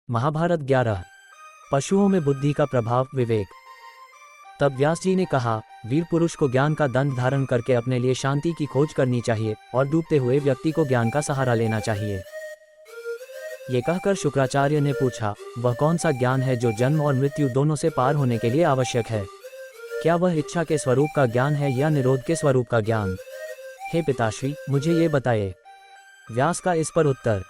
महाभारत 11। पशुओं में बुद्धि का प्रभाव, विवेक। तब व्यास जी ने कहा, वीर पुरुष को ज्ञान का दंड धारण करके अपने लिए शांति की खोज करनी चाहिए और डूबते हुए व्यक्ति को ज्ञान का सहारा लेना चाहिए। ये कहकर शुक्राचार्य ने पूछा, वह कौन सा ज्ञान है जो जन्म और मृत्यु दोनों से पार होने के लिए आवश्यक है? क्या वह इच्छा के स्वरूप का ज्ञान है या निरोध के स्वरूप का ज्ञान? हे पिताश्री, मुझे ये बताइए। व्यास का इस पर उत्तर,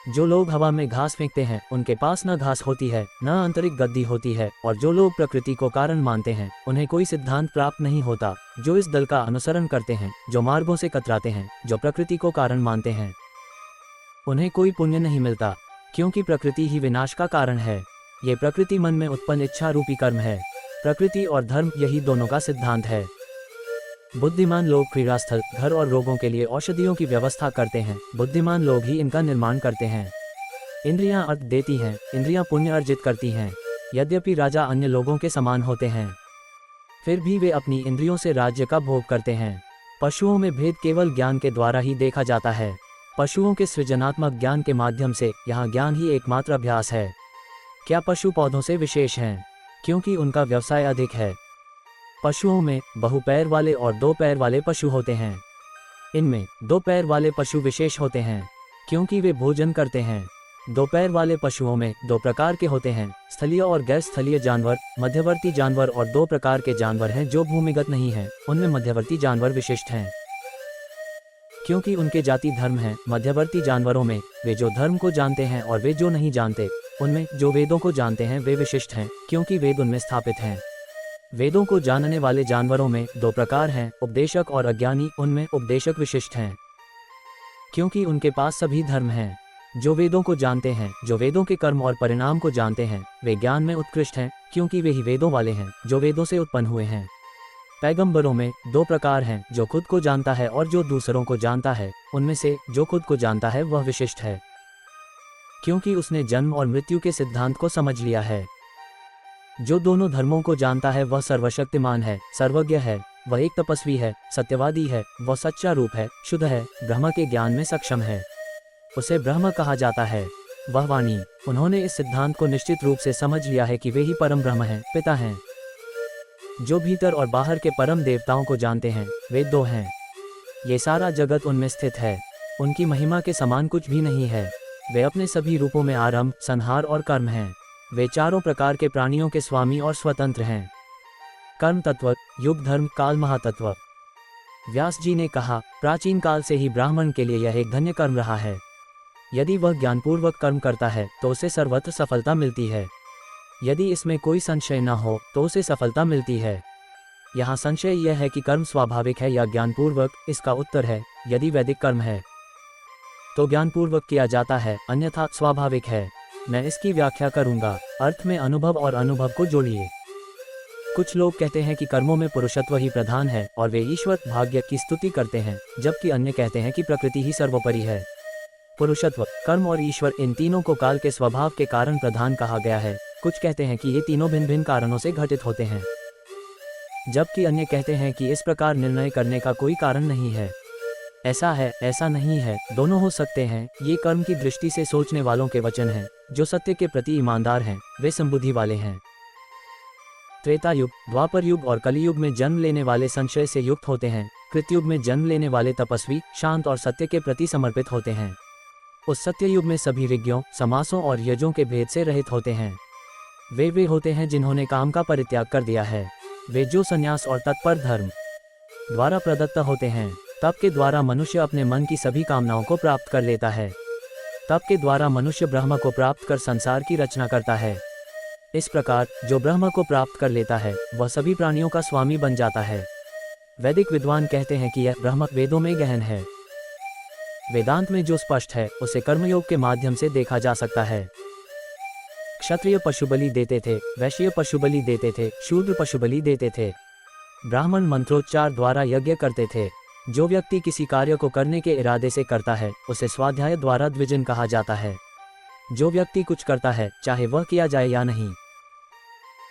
जो लोग हवा में घास फेंकते हैं उनके पास न घास होती है न आंतरिक गद्दी होती है, और जो लोग प्रकृति को कारण मानते हैं उन्हें कोई सिद्धांत प्राप्त नहीं होता। जो इस दल का अनुसरण करते हैं, जो मार्गों से कतराते हैं, जो प्रकृति को कारण मानते हैं, उन्हें कोई पुण्य नहीं मिलता, क्योंकि प्रकृति ही विनाश का कारण है। ये प्रकृति मन में उत्पन्न इच्छा रूपी कर्म है। प्रकृति और धर्म, यही दोनों का सिद्धांत है। बुद्धिमान लोग क्रीड़ास्थल, घर और रोगों के लिए औषधियों की व्यवस्था करते हैं। बुद्धिमान लोग ही इनका निर्माण करते हैं। इंद्रियां अर्थ देती हैं, इंद्रियां पुण्य अर्जित करती हैं। यद्यपि राजा अन्य लोगों के समान होते हैं, फिर भी वे अपनी इंद्रियों से राज्य का भोग करते हैं। पशुओं में भेद केवल ज्ञान के द्वारा ही देखा जाता है। पशुओं के सृजनात्मक ज्ञान के माध्यम से यहाँ ज्ञान ही एकमात्र अभ्यास है। क्या पशु पौधों से विशेष हैं? क्योंकि उनका व्यवसाय अधिक है। पशुओं में बहु पैर वाले और दो पैर वाले पशु होते हैं। इनमें दो पैर वाले पशु विशेष होते हैं, क्योंकि वे भोजन करते हैं। दो पैर वाले पशुओं में दो प्रकार के होते हैं, स्थलीय और गैर स्थलीय जानवर, मध्यवर्ती जानवर, और दो प्रकार के जानवर हैं जो भूमिगत नहीं हैं। उनमें मध्यवर्ती जानवर विशिष्ट हैं, क्योंकि उनके जाति धर्म हैं। मध्यवर्ती जानवरों में वे जो धर्म को जानते हैं और वे जो नहीं जानते। उनमें जो वेदों को जानते हैं वे विशिष्ट हैं, क्योंकि वेद उनमें स्थापित हैं। वेदों को जानने वाले जानवरों में दो प्रकार हैं, उपदेशक और अज्ञानी। उनमें उपदेशक विशिष्ट हैं, क्योंकि उनके पास सभी धर्म हैं। जो वेदों को जानते हैं, जो वेदों के कर्म और परिणाम को जानते हैं, वे ज्ञान में उत्कृष्ट हैं, क्योंकि वे ही वेदों वाले हैं, जो वेदों से उत्पन्न हुए हैं। पैगंबरों में दो प्रकार हैं, जो खुद को जानता है और जो दूसरों को जानता है। उनमें से जो खुद को जानता है वह विशिष्ट है, क्योंकि उसने जन्म और मृत्यु के सिद्धांत को समझ लिया है। जो दोनों धर्मों को जानता है वह सर्वशक्तिमान है, सर्वज्ञ है। वह एक तपस्वी है, सत्यवादी है, वह सच्चा रूप है, शुद्ध है, ब्रह्म के ज्ञान में सक्षम है। उसे ब्रह्म कहा जाता है। वह वाणी, उन्होंने इस सिद्धांत को निश्चित रूप से समझ लिया है कि वे ही परम ब्रह्म हैं, पिता हैं। जो भीतर और बाहर के परम देवताओं को जानते हैं, वे दो हैं। ये सारा जगत उनमें स्थित है। उनकी महिमा के समान कुछ भी नहीं है। वे अपने सभी रूपों में आरंभ, संहार और कर्म हैं। वे चारों प्रकार के प्राणियों के स्वामी और स्वतंत्र हैं। कर्म तत्व, युग धर्म, काल महातत्व। व्यास जी ने कहा, प्राचीन काल से ही ब्राह्मण के लिए यह एक धन्य कर्म रहा है। यदि वह ज्ञानपूर्वक कर्म करता है तो उसे सर्वत्र सफलता मिलती है। यदि इसमें कोई संशय न हो तो उसे सफलता मिलती है। यहाँ संशय यह है कि कर्म स्वाभाविक है या ज्ञानपूर्वक। इसका उत्तर है, यदि वैदिक कर्म है तो ज्ञानपूर्वक किया जाता है, अन्यथा स्वाभाविक है। मैं इसकी व्याख्या करूंगा। अर्थ में अनुभव और अनुभव को जोड़िए। कुछ लोग कहते हैं कि कर्मों में पुरुषत्व ही प्रधान है और वे ईश्वर भाग्य की स्तुति करते हैं, जबकि अन्य कहते हैं कि प्रकृति ही सर्वोपरि है। पुरुषत्व, कर्म और ईश्वर, इन तीनों को काल के स्वभाव के कारण प्रधान कहा गया है। कुछ कहते हैं कि ये तीनों भिन्न भिन्न कारणों से घटित होते हैं, जबकि अन्य कहते हैं कि इस प्रकार निर्णय करने का कोई कारण नहीं है। ऐसा है, ऐसा नहीं है, दोनों हो सकते हैं। ये कर्म की दृष्टि से सोचने वालों के वचन हैं। जो सत्य के प्रति ईमानदार हैं वे समबुद्धि वाले हैं। त्रेता युग, द्वापर युग और कलियुग में जन्म लेने वाले संशय से युक्त होते हैं। कृतयुग में जन्म लेने वाले तपस्वी, शांत और सत्य के प्रति समर्पित होते हैं। उस सत्य युग में सभी ऋग्यों, समासों और यजों के भेद से रहित होते हैं। वे होते हैं जिन्होंने काम का परित्याग कर दिया है। वे जो संन्यास और तत्पर धर्म द्वारा प्रदत्त होते हैं। तप के द्वारा मनुष्य अपने मन की सभी कामनाओं को प्राप्त कर लेता है। तप के द्वारा मनुष्य ब्रह्म को प्राप्त कर संसार की रचना करता है। इस प्रकार जो ब्रह्म को प्राप्त कर लेता है वह सभी प्राणियों का स्वामी बन जाता है। वैदिक विद्वान कहते हैं कि यह ब्रह्म वेदों में गहन है। वेदांत में जो स्पष्ट है उसे कर्मयोग के माध्यम से देखा जा सकता है। क्षत्रिय पशु बलि देते थे, वैश्य पशु बलि देते थे, शूद्र पशु बलि देते थे। ब्राह्मण मंत्रोच्चार द्वारा यज्ञ करते थे। जो व्यक्ति किसी कार्य को करने के इरादे से करता है उसे स्वाध्याय द्वारा द्विजन कहा जाता है। जो व्यक्ति कुछ करता है, चाहे वह किया जाए या नहीं,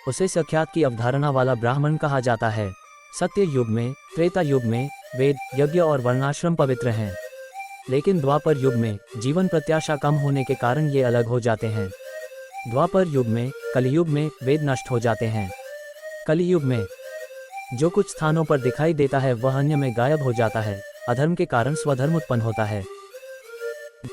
उसे सख्यात की अवधारणा वाला ब्राह्मण कहा जाता है। सत्य युग में, त्रेता युग में वेद, यज्ञ और वर्णाश्रम पवित्र हैं। लेकिन द्वापर युग में जीवन प्रत्याशा कम होने के कारण ये अलग हो जाते हैं। द्वापर युग में, कलियुग में वेद नष्ट हो जाते हैं। कलियुग में जो कुछ स्थानों पर दिखाई देता है वह अन्य में गायब हो जाता है। अधर्म के कारण स्वधर्म उत्पन्न होता है।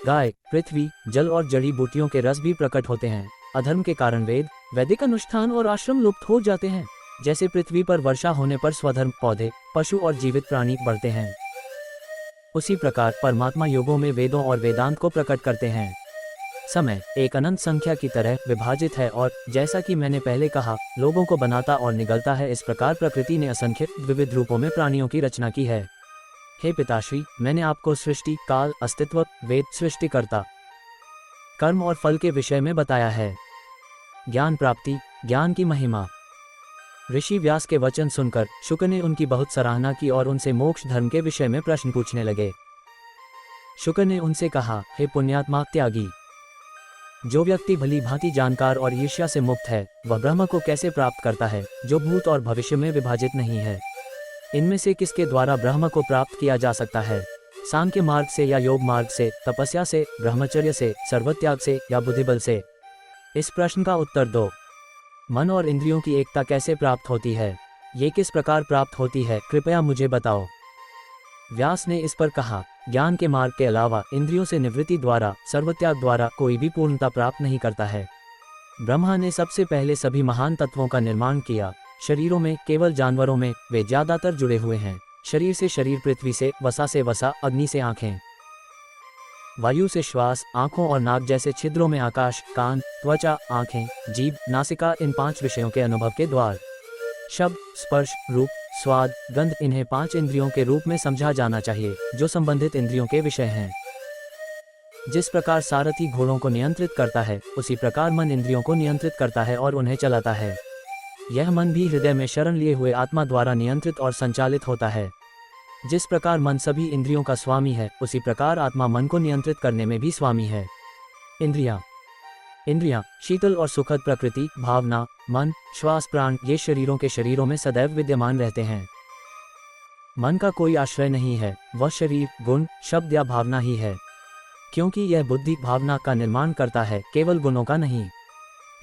गाय, पृथ्वी, जल और जड़ी बूटियों के रस भी प्रकट होते हैं। अधर्म के कारण वेद, वैदिक अनुष्ठान और आश्रम लुप्त हो जाते हैं। जैसे पृथ्वी पर वर्षा होने पर स्वधर्म पौधे, पशु और जीवित प्राणी बढ़ते हैं, उसी प्रकार परमात्मा योगों में वेदों और वेदांत को प्रकट करते हैं। समय एक अनंत संख्या की तरह विभाजित है और जैसा कि मैंने पहले कहा, लोगों को बनाता और निगलता है। इस प्रकार प्रकृति ने असंख्य विविध रूपों में प्राणियों की रचना की है। हे पिताश्री, मैंने आपको सृष्टि, काल, अस्तित्व, वेद, सृष्टिकर्ता, कर्म और फल के विषय में बताया है। ज्ञान प्राप्ति, ज्ञान की महिमा। ऋषि व्यास के वचन सुनकर शुक ने उनकी बहुत सराहना की और उनसे मोक्ष धर्म के विषय में प्रश्न पूछने लगे। शुक ने उनसे कहा, हे पुण्यात्मा त्यागी, जो व्यक्ति भली भांति जानकार और ईर्ष्या से मुक्त है, वह ब्रह्म को कैसे प्राप्त करता है, जो भूत और भविष्य में विभाजित नहीं है? इनमें से किसके द्वारा ब्रह्म को प्राप्त किया जा सकता है? सांख्य मार्ग से या योग मार्ग से, तपस्या से, ब्रह्मचर्य से, सर्वत्याग से या बुद्धिबल से? इस प्रश्न का उत्तर दो। मन और इंद्रियों की एकता कैसे प्राप्त होती है? ये किस प्रकार प्राप्त होती है, कृपया मुझे बताओ। व्यास ने इस पर कहा, ज्ञान के मार्ग के अलावा इंद्रियों से निवृत्ति द्वारा, सर्वत्याग द्वारा कोई भी पूर्णता प्राप्त नहीं करता है। ब्रह्मा ने सबसे पहले सभी महान तत्वों का निर्माण किया। शरीरों में, केवल जानवरों में वे ज्यादातर जुड़े हुए हैं। शरीर से शरीर, पृथ्वी से वसा, से वसा, अग्नि से आंखें, वायु से श्वास, आंखों और नाक जैसे छिद्रों में आकाश, कान, त्वचा, आंखें, जीभ, नासिका, इन 5 विषयों के अनुभव के द्वार। शब्द, स्पर्श, रूप, स्वाद, गंध, इन्हें 5 इंद्रियों के रूप में समझा जाना चाहिए, जो संबंधित इंद्रियों के विषय हैं। जिस प्रकार सारथी घोड़ों को नियंत्रित करता है, उसी प्रकार मन इंद्रियों को नियंत्रित करता है और उन्हें चलाता है। यह मन भी हृदय में शरण लिए हुए आत्मा द्वारा नियंत्रित और संचालित होता है। जिस प्रकार मन सभी इंद्रियों का स्वामी है, उसी प्रकार आत्मा मन को नियंत्रित करने में भी स्वामी है। इंद्रियां शीतल और सुखद प्रकृति, भावना, मन, श्वास, प्राण, ये शरीरों के शरीरों में सदैव विद्यमान रहते हैं। मन का कोई आश्रय नहीं है, वह शरीर, गुण, शब्द या भावना ही है, क्योंकि यह बुद्धि भावना का निर्माण करता है, केवल गुणों का नहीं।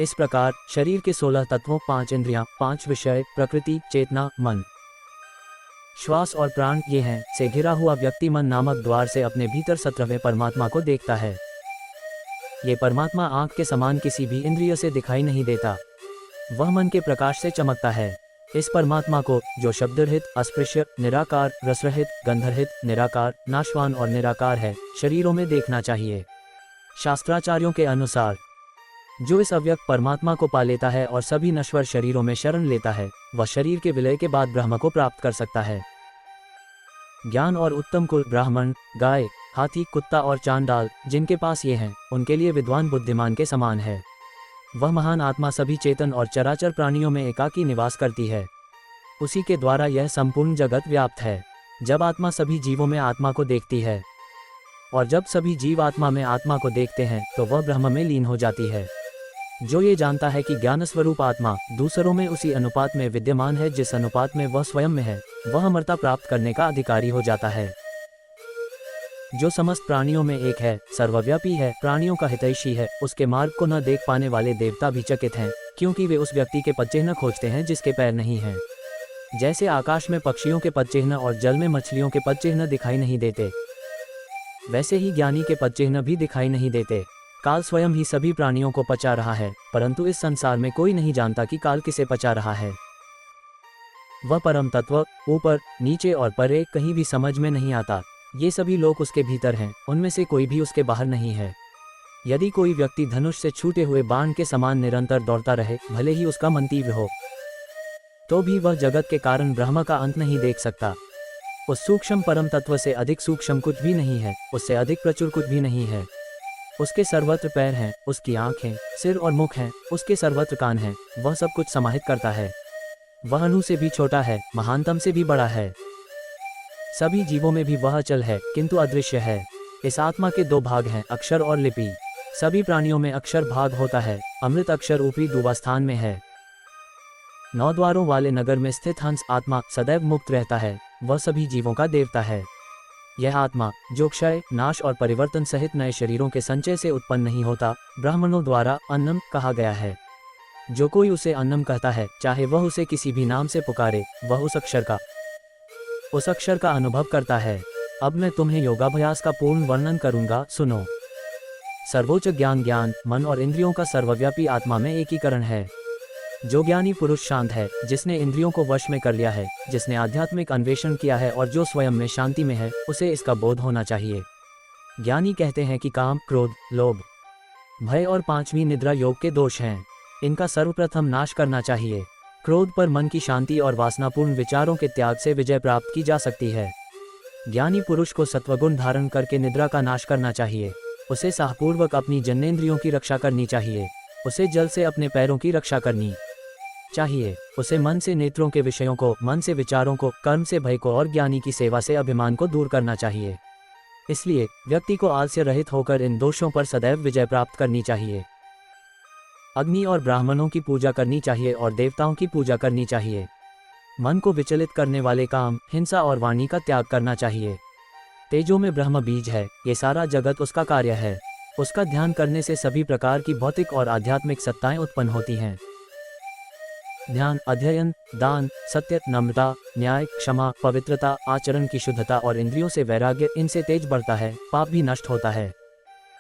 इस प्रकार शरीर के 16 तत्वों, 5 इंद्रियां, 5 विषय, प्रकृति, चेतना, मन, श्वास और प्राण, ये हैं, से घिरा हुआ व्यक्ति मन नामक द्वार से अपने भीतर 17वें परमात्मा को देखता है। ये परमात्मा आंख के समान किसी भी इंद्रिय से दिखाई नहीं देता, वह मन के प्रकाश से चमकता है। इस परमात्मा को, जो शब्दरहित, अस्पृश्य, निराकार, रसरहित, गंधरहित, निराकार, नाशवान और निराकार है, शरीरों में देखना चाहिए। शास्त्राचार्यों के अनुसार जो इस अव्यक्त परमात्मा को पा लेता है और सभी नश्वर शरीरों में शरण लेता है, वह शरीर के विलय के बाद ब्रह्म को प्राप्त कर सकता है। ज्ञान और उत्तम कुल, ब्राह्मण, गाय, हाथी, कुत्ता और चांडाल, जिनके पास ये हैं, उनके लिए विद्वान बुद्धिमान के समान है। वह महान आत्मा सभी चेतन और चराचर प्राणियों में एकाकी निवास करती है, उसी के द्वारा यह संपूर्ण जगत व्याप्त है। जब आत्मा सभी जीवों में आत्मा को देखती है और जब सभी जीव आत्मा में आत्मा को देखते हैं, तो वह ब्रह्म में लीन हो जाती है। जो ये जानता है कि ज्ञान स्वरूप आत्मा दूसरों में उसी अनुपात में विद्यमान है जिस अनुपात में वह स्वयं में है, वह अमरता प्राप्त करने का अधिकारी हो जाता है। जो समस्त प्राणियों में एक है, सर्वव्यापी है, प्राणियों का हितैषी है, उसके मार्ग को न देख पाने वाले देवता भी चकित हैं, क्योंकि वे उस व्यक्ति के पदचिह्न खोजते हैं जिसके पैर नहीं हैं। जैसे आकाश में पक्षियों के पदचिह्न और जल में मछलियों के पदचिह्न दिखाई नहीं देते, वैसे ही ज्ञानी के पदचिह्न भी दिखाई नहीं देते। काल स्वयं ही सभी प्राणियों को पचा रहा है, परंतु इस संसार में कोई नहीं जानता कि काल किसे पचा रहा है। वह परम तत्व ऊपर, नीचे और परे कहीं भी समझ में नहीं आता। ये सभी लोग उसके भीतर हैं, उनमें से कोई भी उसके बाहर नहीं है। यदि कोई व्यक्ति धनुष से छूटे हुए बाण के समान निरंतर दौड़ता रहे, भले ही उसका मन तीव्र हो, तो भी वह जगत के कारण ब्रह्म का अंत नहीं देख सकता। उस सूक्ष्म परम तत्व से अधिक सूक्ष्म कुछ भी नहीं है, उससे अधिक प्रचुर कुछ भी नहीं है। उसके सर्वत्र पैर हैं, उसकी आंखें, सिर और मुख हैं, उसके सर्वत्र कान हैं, वह सब कुछ समाहित करता है। वह अणु से भी छोटा है, महानतम से भी बड़ा है। सभी जीवों में भी वह अचल है, किंतु अदृश्य है। इस आत्मा के 2 भाग हैं, अक्षर और लिपि। सभी प्राणियों में अक्षर भाग होता है, अमृत अक्षर ऊपरी दूवास्थान में है। 9 द्वारों वाले नगर में स्थित हंस आत्मा सदैव मुक्त रहता है, वह सभी जीवों का देवता है। यह आत्मा जो क्षय, नाश और परिवर्तन सहित नए शरीरों के संचय से उत्पन्न नहीं होता, ब्राह्मणों द्वारा अन्नम कहा गया है। जो कोई उसे अन्नम कहता है, चाहे वह उसे किसी भी नाम से पुकारे, वह उस अक्षर का अनुभव करता है। अब मैं तुम्हें योगाभ्यास का पूर्ण वर्णन करूंगा, सुनो। सर्वोच्च ज्ञान मन और इंद्रियों का सर्वव्यापी आत्मा में एकीकरण है। जो ज्ञानी पुरुष शांत है, जिसने इंद्रियों को वश में कर लिया है, जिसने आध्यात्मिक अन्वेषण किया है और जो स्वयं में शांति में है, उसे इसका बोध होना चाहिए। ज्ञानी कहते हैं कि काम, क्रोध, लोभ, भय और पांचवी निद्रा योग के दोष हैं। इनका सर्वप्रथम नाश करना चाहिए। क्रोध पर मन की शांति और वासनापूर्ण विचारों के त्याग से विजय प्राप्त की जा सकती है। ज्ञानी पुरुष को सत्वगुण धारण करके निद्रा का नाश करना चाहिए। उसे साहपूर्वक अपनी जन्नेंद्रियों की रक्षा करनी चाहिए। उसे जल से अपने पैरों की रक्षा करनी चाहिए। उसे मन से नेत्रों के विषयों को, मन से विचारों को, कर्म से भय को और ज्ञानी की सेवा से अभिमान को दूर करना चाहिए। इसलिए व्यक्ति को आलस्य रहित होकर इन दोषों पर सदैव विजय प्राप्त करनी चाहिए। अग्नि और ब्राह्मणों की पूजा करनी चाहिए और देवताओं की पूजा करनी चाहिए। मन को विचलित करने वाले काम, हिंसा और वाणी का त्याग करना चाहिए। तेजो में ब्रह्म बीज है, ये सारा जगत उसका कार्य है। उसका ध्यान करने से सभी प्रकार की भौतिक और आध्यात्मिक सत्ताएं उत्पन्न होती हैं। ध्यान, अध्ययन, दान, सत्य, नम्रता, न्याय, क्षमा, पवित्रता, आचरण की शुद्धता और इंद्रियों से वैराग्य, इनसे तेज बढ़ता है, पाप भी नष्ट होता है।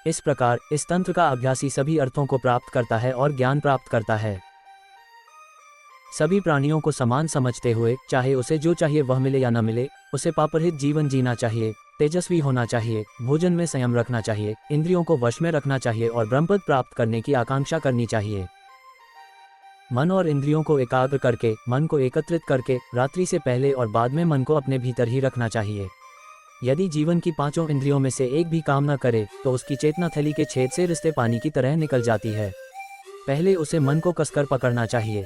इस प्रकार इस तंत्र का अभ्यासी सभी अर्थों को प्राप्त करता है और ज्ञान प्राप्त करता है। सभी प्राणियों को समान समझते हुए, चाहे उसे जो चाहिए वह मिले या न मिले, उसे पापरहित जीवन जीना चाहिए, तेजस्वी होना चाहिए, भोजन में संयम रखना चाहिए, इंद्रियों को वश में रखना चाहिए और ब्रह्मपद प्राप्त करने की आकांक्षा करनी चाहिए। मन और इंद्रियों को एकाग्र करके, मन को एकत्रित करके, रात्रि से पहले और बाद में मन को अपने भीतर ही रखना चाहिए। यदि जीवन की पांचों इंद्रियों में से एक भी काम न करे, तो उसकी चेतना थैली के छेद से रिश्ते पानी की तरह निकल जाती है। पहले उसे मन को कसकर पकड़ना चाहिए,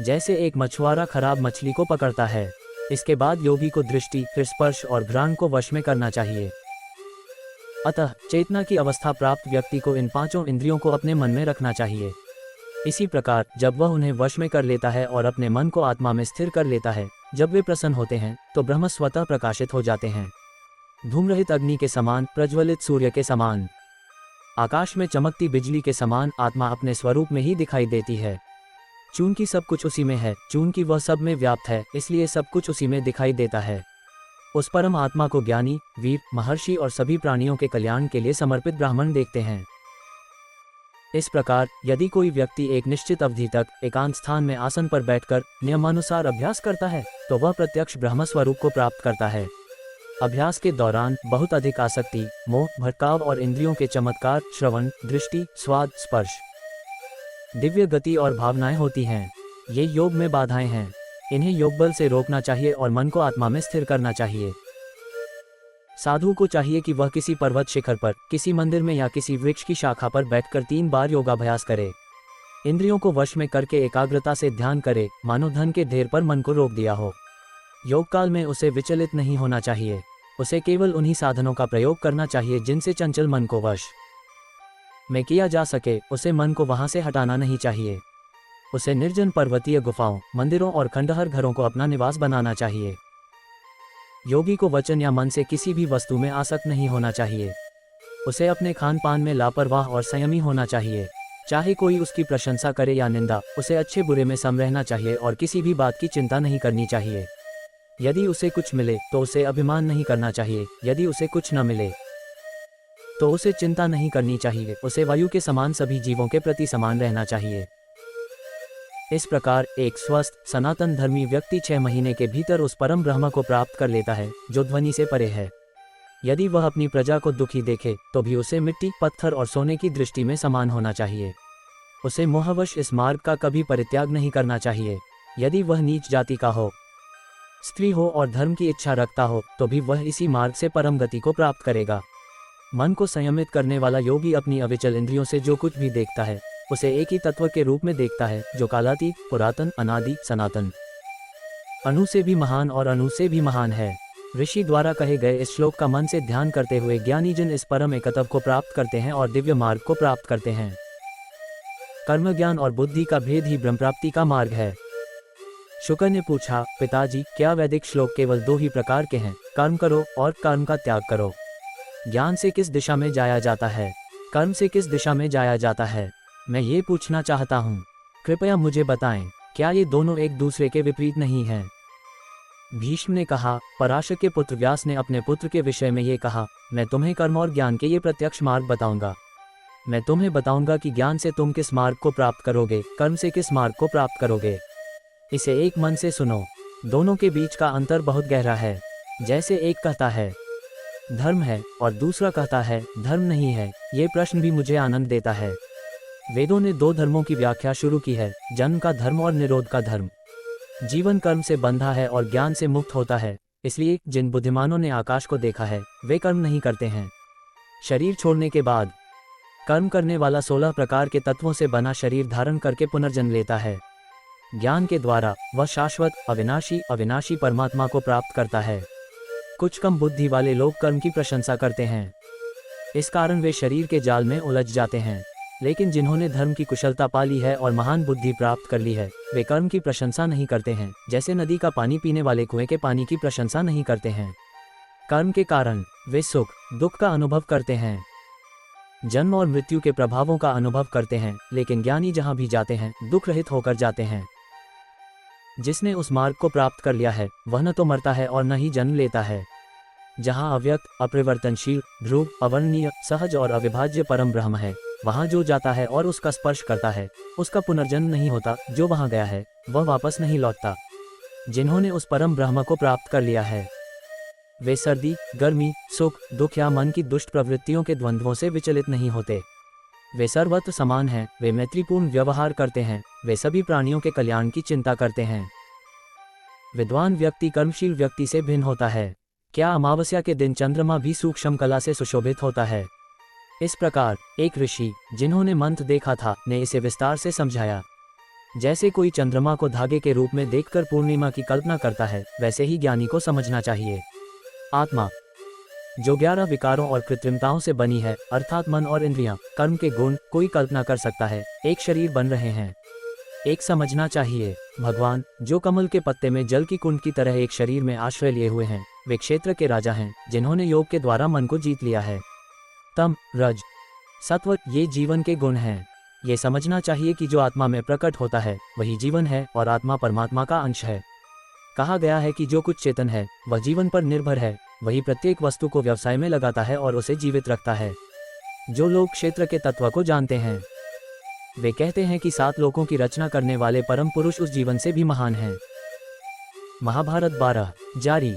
जैसे एक मछुआरा खराब मछली को पकड़ता है। इसके बाद योगी को दृष्टि, फिर स्पर्श और घ्राण को वश में करना चाहिए। अतः चेतना की अवस्था प्राप्त व्यक्ति को इन पांचों इंद्रियों को अपने मन में रखना चाहिए। इसी प्रकार जब वह उन्हें वश में कर लेता है और अपने मन को आत्मा में स्थिर कर लेता है, जब वे प्रसन्न होते हैं, तो ब्रह्म स्वतः प्रकाशित हो जाते हैं। धूम्रहित अग्नि के समान, प्रज्वलित सूर्य के समान, आकाश में चमकती बिजली के समान आत्मा अपने स्वरूप में ही दिखाई देती है। चूंकि सब कुछ उसी में है, चूंकि वह सब में व्याप्त है, इसलिए सब कुछ उसी में दिखाई देता है। उस परम आत्मा को ज्ञानी, वीर, महर्षि और सभी प्राणियों के कल्याण के लिए समर्पित ब्राह्मण देखते हैं। इस प्रकार यदि कोई व्यक्ति एक निश्चित अवधि तक एकांत स्थान में आसन पर बैठकर नियमानुसार अभ्यास करता है, तो वह प्रत्यक्ष ब्रह्म स्वरूप को प्राप्त करता है। अभ्यास के दौरान बहुत अधिक आसक्ति, मोह, भटकाव और इंद्रियों के चमत्कार, श्रवण, दृष्टि, स्वाद, स्पर्श, दिव्य गति और भावनाएं होती हैं। ये योग में बाधाएं हैं। इन्हें योग बल से रोकना चाहिए और मन को आत्मा में स्थिर करना चाहिए। साधु को चाहिए कि वह किसी पर्वत शिखर पर, किसी मंदिर में या किसी वृक्ष की शाखा पर बैठकर 3 बार योगाभ्यास करे। इंद्रियों को वश में करके एकाग्रता से ध्यान करे, मानो धन के ढेर पर मन को रोक दिया हो। योग काल में उसे विचलित नहीं होना चाहिए। उसे केवल उन्हीं साधनों का प्रयोग करना चाहिए जिनसे चंचल मन को वश में किया जा सके। उसे मन को वहां से हटाना नहीं चाहिए। उसे निर्जन पर्वतीय गुफाओं, मंदिरों और खंडहर घरों को अपना निवास बनाना चाहिए। योगी को वचन या मन से किसी भी वस्तु में आसक्त नहीं होना चाहिए। उसे अपने खान पान में लापरवाह और संयमी होना चाहिए। चाहे कोई उसकी प्रशंसा करे या निंदा, उसे अच्छे बुरे में सम रहना चाहिए और किसी भी बात की चिंता नहीं करनी चाहिए। यदि उसे कुछ मिले तो उसे अभिमान नहीं करना चाहिए। यदि उसे कुछ न मिले तो उसे चिंता नहीं करनी चाहिए। उसे वायु के समान सभी जीवों के प्रति समान रहना चाहिए। इस प्रकार एक स्वस्थ सनातन धर्मी व्यक्ति 6 महीने के भीतर उस परम ब्रह्म को प्राप्त कर लेता है जो ध्वनि से परे है। यदि वह अपनी प्रजा को दुखी देखे तो भी उसे मिट्टी, पत्थर और सोने की दृष्टि में समान होना चाहिए। उसे मोहवश इस मार्ग का कभी परित्याग नहीं करना चाहिए। यदि वह नीच जाति का हो, स्त्री हो और धर्म की इच्छा रखता हो, तो भी वह इसी मार्ग से परम गति को प्राप्त करेगा। मन को संयमित करने वाला योगी अपनी अविचल इंद्रियों से जो कुछ भी देखता है, उसे एक ही तत्व के रूप में देखता है, जो कालातीत, पुरातन, अनादि, सनातन, अणु से भी महान और अणु से भी महान है। ऋषि द्वारा कहे गए इस श्लोक का मन से ध्यान करते हुए ज्ञानी जन इस परम एकत्व को प्राप्त करते हैं और दिव्य मार्ग को प्राप्त करते हैं। कर्म ज्ञान और बुद्धि का भेद ही ब्रह्म प्राप्ति का मार्ग है। शुकर ने पूछा, पिताजी, क्या वैदिक श्लोक केवल दो ही प्रकार के हैं, कर्म करो और कर्म का त्याग करो? ज्ञान से किस दिशा में जाया जाता है, कर्म से किस दिशा में जाया जाता है? मैं ये पूछना चाहता हूँ, कृपया मुझे बताएं, क्या ये दोनों एक दूसरे के विपरीत नहीं हैं? भीष्म ने कहा, पराशर के पुत्र व्यास ने अपने पुत्र के विषय में ये कहा, मैं तुम्हें कर्म और ज्ञान के ये प्रत्यक्ष मार्ग बताऊंगा। मैं तुम्हें बताऊंगा कि ज्ञान से तुम किस मार्ग को प्राप्त करोगे, कर्म से किस मार्ग को प्राप्त करोगे। इसे एक मन से सुनो। दोनों के बीच का अंतर बहुत गहरा है। जैसे एक कहता है धर्म है और दूसरा कहता है धर्म नहीं है, ये प्रश्न भी मुझे आनंद देता है। वेदों ने दो धर्मों की व्याख्या शुरू की है, जन्म का धर्म और निरोध का धर्म। जीवन कर्म से बंधा है और ज्ञान से मुक्त होता है, इसलिए जिन बुद्धिमानों ने आकाश को देखा है वे कर्म नहीं करते हैं। शरीर छोड़ने के बाद कर्म करने वाला 16 प्रकार के तत्वों से बना शरीर धारण करके पुनर्जन्म लेता है। ज्ञान के द्वारा वह शाश्वत अविनाशी परमात्मा को प्राप्त करता है। कुछ कम बुद्धि वाले लोग कर्म की प्रशंसा करते हैं, इस कारण वे शरीर के जाल में उलझ जाते हैं। लेकिन जिन्होंने धर्म की कुशलता पा ली है और महान बुद्धि प्राप्त कर ली है, वे कर्म की प्रशंसा नहीं करते हैं। जैसे नदी का पानी पीने वाले कुएं के पानी की प्रशंसा नहीं करते हैं। कर्म के कारण वे सुख दुख का अनुभव करते हैं, जन्म और मृत्यु के प्रभावों का अनुभव करते हैं, लेकिन ज्ञानी जहां भी जाते हैं दुख रहित होकर जाते हैं। जिसने उस मार्ग को प्राप्त कर लिया है वह न तो मरता है और न ही जन्म लेता है। जहां अव्यक्त, अपरिवर्तनशील, ध्रुव, अवर्णनीय, सहज और अविभाज्य परम ब्रह्म है, वहां जो जाता है और उसका स्पर्श करता है उसका पुनर्जन्म नहीं होता। जो वहां गया है वह वापस नहीं लौटता। जिन्होंने उस परम ब्रह्म को प्राप्त कर लिया है वे सर्दी, गर्मी, सुख, दुख या मन की दुष्ट प्रवृत्तियों के द्वंद्वों से विचलित नहीं होते। वे सर्वत्र समान हैं, वे मैत्रीपूर्ण व्यवहार करते हैं, वे सभी प्राणियों के कल्याण की चिंता करते हैं। विद्वान व्यक्ति कर्मशील व्यक्ति से भिन्न होता है। क्या अमावस्या के दिन चंद्रमा भी सूक्ष्म कला से सुशोभित होता है? इस प्रकार एक ऋषि जिन्होंने मंत्र देखा था ने इसे विस्तार से समझाया। जैसे कोई चंद्रमा को धागे के रूप में देखकर पूर्णिमा की कल्पना करता है, वैसे ही ज्ञानी को समझना चाहिए। आत्मा जो 11 विकारों और कृत्रिमताओं से बनी है, अर्थात मन और इंद्रियां, कर्म के गुण, कोई कल्पना कर सकता है एक शरीर बन रहे हैं। एक समझना चाहिए, भगवान जो कमल के पत्ते में जल की कुंड की तरह एक शरीर में आश्रय लिए हुए हैं, वे क्षेत्र के राजा हैं जिन्होंने योग के द्वारा मन को जीत लिया है। तम, रज, सत्व ये जीवन के गुण हैं। ये समझना चाहिए कि जो आत्मा में प्रकट होता है वही जीवन है और आत्मा परमात्मा का अंश है। कहा गया है कि जो कुछ चेतन है वह जीवन पर निर्भर है, वही प्रत्येक वस्तु को व्यवसाय में लगाता है और उसे जीवित रखता है। जो लोग क्षेत्र के तत्व को जानते हैं वे कहते हैं कि 7 लोकों की रचना करने वाले परम पुरुष उस जीवन से भी महान हैं। महाभारत 12 जारी।